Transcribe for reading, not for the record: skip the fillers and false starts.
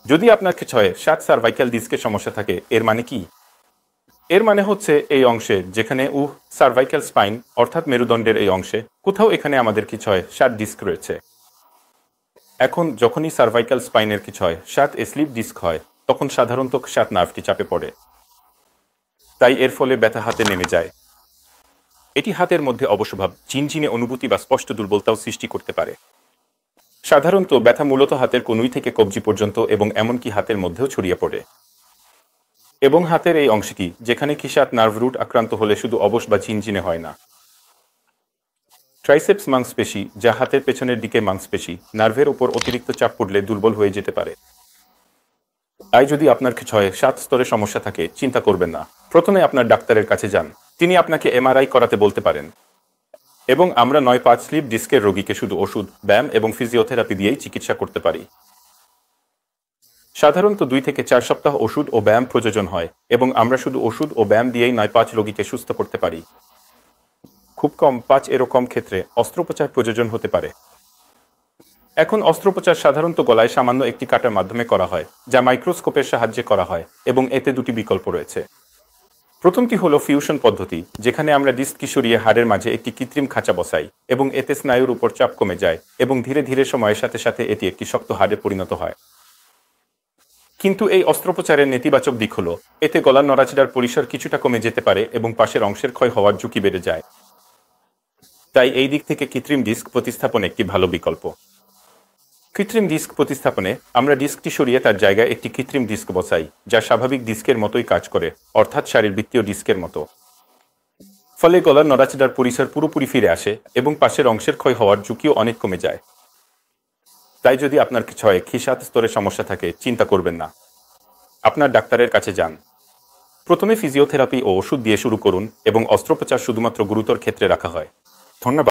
যদি আপনার ক্ষয়ে 7 সার্ভাইকাল ডিস্কের সমস্যা থাকে এর মানে কি? এর মানে হচ্ছে এই অংশে যেখানে সার্ভাইকাল স্পাইন অর্থাৎ মেরুদণ্ডের এই অংশে কোথাও এখানে আমাদের ক্ষয় 7 ডিস্ক রয়েছে। এখন যখনই সার্ভাইকাল স্পাইনের ক্ষয় 7 স্লিপ ডিস্ক হয় তখন সাধারণত 7 নার্ভটি চাপে পড়ে, তাই এর ফলে ব্যথা হাতে নেমে যায়। এটি হাতের মধ্যে অবশ্যভাব, চিনচিনে অনুভূতি বা স্পষ্ট দুর্বলতাও সৃষ্টি করতে পারে। সাধারণত ব্যথা মূলত হাতের কনুই থেকে কবজি পর্যন্ত এবং এমনকি হাতের মধ্যেও ছড়িয়ে পড়ে। এবং হাতের এই অংশটি যেখানে খিসাত নার্ভ রুট আক্রান্ত হলে শুধু অবশ বা ঝিনঝিনে হয় না। ট্রাইসেপস মাংসপেশি, যা হাতের পেছনের দিকে মাংসপেশি, নার্ভের উপর অতিরিক্ত চাপ পড়লে দুর্বল হয়ে যেতে পারে। তাই যদি আপনার ক্ষয়ে 7 স্তরে সমস্যা থাকে চিন্তা করবেন না, প্রথমে আপনার ডাক্তারের কাছে যান। তিনি আপনাকে এমআরআই করাতে বলতে পারেন এবং আমরা 9-5 স্লিপ ডিস্কের রোগীকে শুধু ওষুধ, ব্যায়াম এবং ফিজিওথেরাপি দিয়েই চিকিৎসা করতে পারি। সাধারণত 2 থেকে 4 সপ্তাহ ওষুধ ও ব্যায়াম প্রয়োজন হয় এবং আমরা শুধু ওষুধ ও ব্যায়াম দিয়েই 9-5 রোগীকে সুস্থ করতে পারি। খুব কম 5 এরকম ক্ষেত্রে অস্ত্রোপচার প্রয়োজন হতে পারে। এখন অস্ত্রোপচার সাধারণত গলায় সামান্য একটি কাটার মাধ্যমে করা হয়, যা মাইক্রোস্কোপের সাহায্যে করা হয় এবং এতে দুটি বিকল্প রয়েছে। প্রথমটি হলো ফিউশন পদ্ধতি, যেখানে আমরা ডিস্কটি সরিয়ে হাড়ের মাঝে একটি কৃত্রিম খাঁচা বসাই এবং এতে স্নায়ুর উপর চাপ কমে যায় এবং ধীরে ধীরে সময়ের সাথে সাথে এটি একটি শক্ত হাড়ে পরিণত হয়। কিন্তু এই অস্ত্রোপচারের নেতিবাচক দিক হলো এতে গলার নড়াচড়ার পরিসর কিছুটা কমে যেতে পারে এবং পাশের অংশের ক্ষয় হওয়ার ঝুঁকি বেড়ে যায়। তাই এই দিক থেকে কৃত্রিম ডিস্ক প্রতিস্থাপন একটি ভালো বিকল্প। কৃত্রিম ডিস্ক প্রতিস্থাপনে আমরা ডিস্কটি সরিয়ে তার জায়গায় একটি কৃত্রিম ডিস্ক বসাই, যা স্বাভাবিক ডিস্কের মতোই কাজ করে, অর্থাৎ শারীরবৃত্তীয় ডিস্কের মতো। ফলে গলার নড়াচড়ার পরিসর পুরোপুরি ফিরে আসে এবং পাশের অংশের ক্ষয় হওয়ার ঝুঁকিও অনেক কমে যায়। তাই যদি আপনার ক্ষয়ে 7 স্তরের সমস্যা থাকে চিন্তা করবেন না, আপনার ডাক্তারের কাছে যান। প্রথমে ফিজিওথেরাপি ও ওষুধ দিয়ে শুরু করুন এবং অস্ত্রোপচার শুধুমাত্র গুরুতর ক্ষেত্রে রাখা হয়। ধন্যবাদ।